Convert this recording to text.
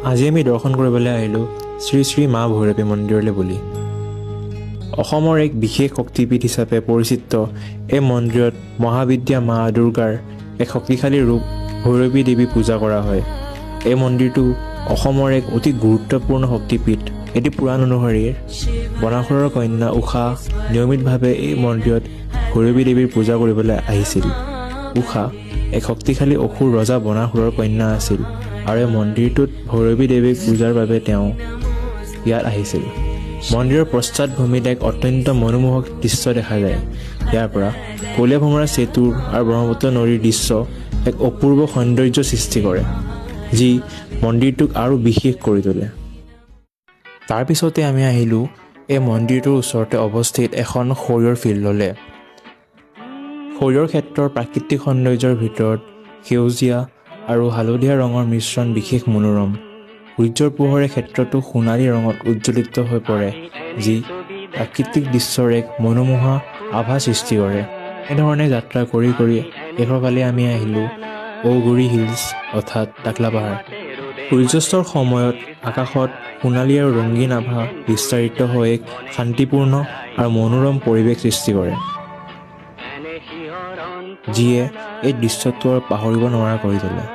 আজি আমি দৰ্শন কৰিবলৈ আহিলোঁ শ্ৰী শ্ৰী মা ভৈৰৱী মন্দিৰলৈ বুলি। অসমৰ এক বিশেষ শক্তিপীঠ হিচাপে পৰিচিত এই মন্দিৰত মহাবিদ্যা মা দুৰ্গাৰ এক শক্তিশালী ৰূপ ভৈৰৱী দেৱী পূজা কৰা হয়। এই মন্দিৰটো অসমৰ এক অতি গুৰুত্বপূৰ্ণ শক্তিপীঠ। এটি পুৰাণ অনুসৰি বনাসুৰৰ কন্যা উষা নিয়মিতভাৱে এই মন্দিৰত ভৈৰৱী দেৱীৰ পূজা কৰিবলৈ আহিছিল। উষা এক শক্তিশালী অসুৰ ৰজা বনাসুৰৰ কন্যা আছিল আৰু এই মন্দিৰটোত ভৈৰৱী দেৱীক পূজাৰ বাবে তেওঁ ইয়াত আহিছিল। মন্দিৰৰ পশ্চাদভূমিত এক অত্যন্ত মনোমোহক দৃশ্য দেখা যায়। ইয়াৰ পৰা কলীয়া ভোমোৰা সেতু আৰু ব্ৰহ্মপুত্ৰ নদীৰ দৃশ্য এক অপূৰ্ব সৌন্দৰ্য সৃষ্টি কৰে, যি মন্দিৰটোক আৰু বিশেষ কৰি তোলে। তাৰপিছতে আমি আহিলোঁ এই মন্দিৰটোৰ ওচৰতে অৱস্থিত এখন সৰিয়হৰ ফিল্ডলৈ। সৰিয়হৰ ক্ষেত্ৰৰ প্ৰাকৃতিক সৌন্দৰ্যৰ ভিতৰত সেউজীয়া আৰু হালধীয়া ৰঙৰ মিশ্ৰণ বিশেষ মনোৰম। সূৰ্যৰ পোহৰে ক্ষেত্ৰটো সোণালী ৰঙত উজ্জ্বলিত হৈ পৰে, যি প্ৰাকৃতিক দৃশ্যৰ এক মনোমোহা আভা সৃষ্টি কৰে। এনেধৰণে যাত্ৰা কৰি শেষৰ ফালে আমি আহিলোঁ ঔগুৰি হিলছ অৰ্থাৎ দাখলা পাহাৰ। সূৰ্যাস্তৰ সময়ত আকাশত সোণালী আৰু ৰঙীন আভা বিস্তাৰিত হৈ এক শান্তিপূৰ্ণ আৰু মনোৰম পৰিৱেশ সৃষ্টি কৰে, যিয়ে এই দৃশ্যটো আৰু পাহৰিব নোৱাৰা কৰি তোলে।